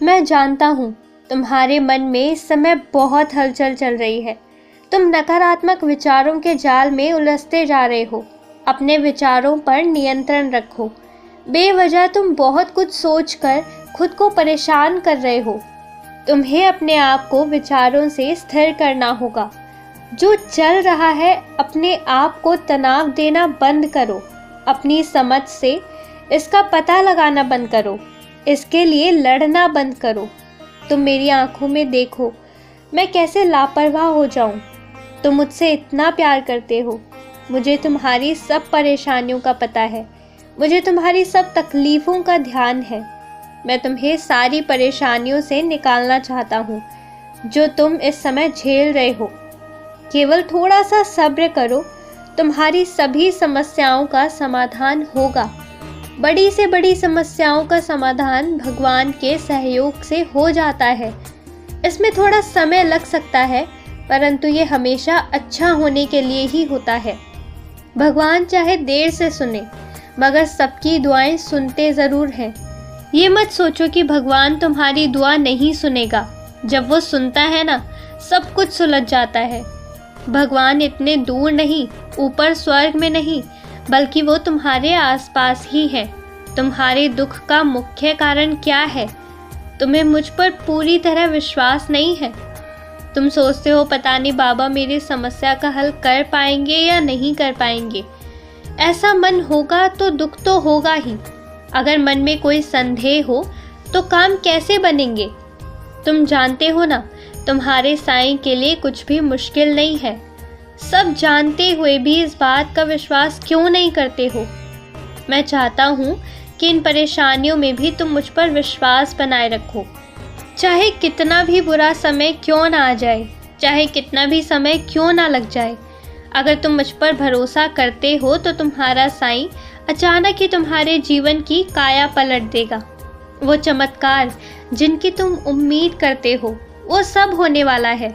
मैं जानता हूँ तुम्हारे मन में इस समय बहुत हलचल चल रही है। तुम नकारात्मक विचारों के जाल में उलझते जा रहे हो। अपने विचारों पर नियंत्रण रखो। बेवजह तुम बहुत कुछ सोचकर खुद को परेशान कर रहे हो। तुम्हें अपने आप को विचारों से स्थिर करना होगा। जो चल रहा है अपने आप को तनाव देना बंद करो। अपनी समझ से इसका पता लगाना बंद करो। इसके लिए लड़ना बंद करो। तुम मेरी आंखों में देखो, मैं कैसे लापरवाह हो जाऊं। तुम मुझसे इतना प्यार करते हो। मुझे तुम्हारी सब परेशानियों का पता है। मुझे तुम्हारी सब तकलीफ़ों का ध्यान है। मैं तुम्हें सारी परेशानियों से निकालना चाहता हूँ जो तुम इस समय झेल रहे हो। केवल थोड़ा सा सब्र करो। तुम्हारी सभी समस्याओं का समाधान होगा। बड़ी से बड़ी समस्याओं का समाधान भगवान के सहयोग से हो जाता है। इसमें थोड़ा समय लग सकता है, परंतु ये हमेशा अच्छा होने के लिए ही होता है। भगवान चाहे देर से सुने, मगर सबकी दुआएं सुनते ज़रूर हैं। ये मत सोचो कि भगवान तुम्हारी दुआ नहीं सुनेगा। जब वो सुनता है ना, सब कुछ सुलझ जाता है। भगवान इतने दूर नहीं, ऊपर स्वर्ग में नहीं, बल्कि वो तुम्हारे आसपास ही है। तुम्हारे दुख का मुख्य कारण क्या है? तुम्हें मुझ पर पूरी तरह विश्वास नहीं है। तुम सोचते हो पता नहीं बाबा मेरी समस्या का हल कर पाएंगे या नहीं कर पाएंगे। ऐसा मन होगा तो दुख तो होगा ही। अगर मन में कोई संदेह हो तो काम कैसे बनेंगे? तुम जानते हो ना, तुम्हारे साईं के लिए कुछ भी मुश्किल नहीं है। सब जानते हुए भी इस बात का विश्वास क्यों नहीं करते हो? मैं चाहता हूँ कि इन परेशानियों में भी तुम मुझ पर विश्वास बनाए रखो। चाहे कितना भी बुरा समय क्यों ना आ जाए, चाहे कितना भी समय क्यों ना लग जाए, अगर तुम मुझ पर भरोसा करते हो तो तुम्हारा साईं अचानक ही तुम्हारे जीवन की काया पलट देगा। वो चमत्कार जिनकी तुम उम्मीद करते हो, वो सब होने वाला है।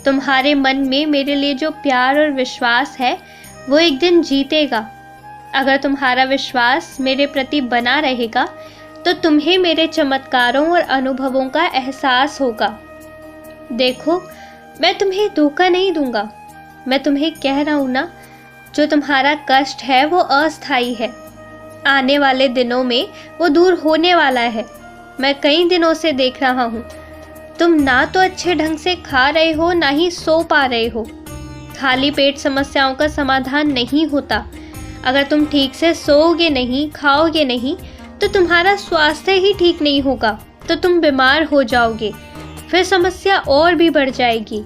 तुम्हारे मन में मेरे लिए जो प्यार और विश्वास है, वो एक दिन जीतेगा। अगर तुम्हारा विश्वास मेरे प्रति बना रहेगा तो तुम्हें मेरे चमत्कारों और अनुभवों का एहसास होगा। देखो, मैं तुम्हें धोखा नहीं दूंगा। मैं तुम्हें कह रहा हूँ ना, जो तुम्हारा कष्ट है वो अस्थायी है। आने वाले दिनों में वो दूर होने वाला है। मैं कई दिनों से देख रहा हूँ, तुम ना तो अच्छे ढंग से खा रहे हो, ना ही सो पा रहे हो। खाली पेट समस्याओं का समाधान नहीं होता। अगर तुम ठीक से सोओगे नहीं, खाओगे नहीं, तो तुम्हारा स्वास्थ्य ही ठीक नहीं होगा, तो तुम बीमार हो जाओगे। फिर समस्या और भी बढ़ जाएगी।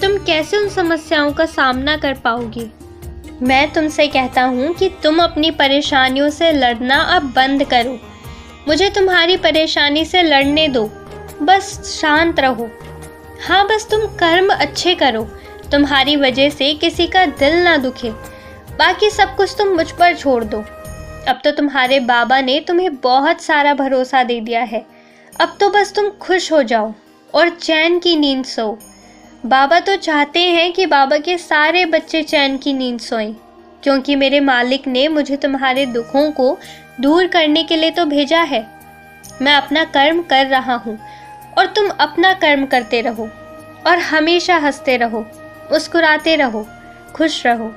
तुम कैसे उन समस्याओं का सामना कर पाओगे? मैं तुमसे कहता हूँ कि तुम अपनी परेशानियों से लड़ना अब बंद करो। मुझे तुम्हारी परेशानी से लड़ने दो। बस शांत रहो। हाँ, बस तुम कर्म अच्छे करो। तुम्हारी वजह से किसी का दिल ना दुखे। बाकी सब कुछ तुम मुझ पर छोड़ दो। अब तो तुम्हारे बाबा ने तुम्हें बहुत सारा भरोसा दे दिया है। अब तो बस तुम खुश हो जाओ और चैन की नींद सो। बाबा तो चाहते हैं कि बाबा के सारे बच्चे चैन की नींद सोएं, क्योंकि मेरे मालिक ने मुझे तुम्हारे दुखों को दूर करने के लिए तो भेजा है। मैं अपना कर्म कर रहा हूँ और तुम अपना कर्म करते रहो और हमेशा हंसते रहो, मुस्कुराते रहो, खुश रहो।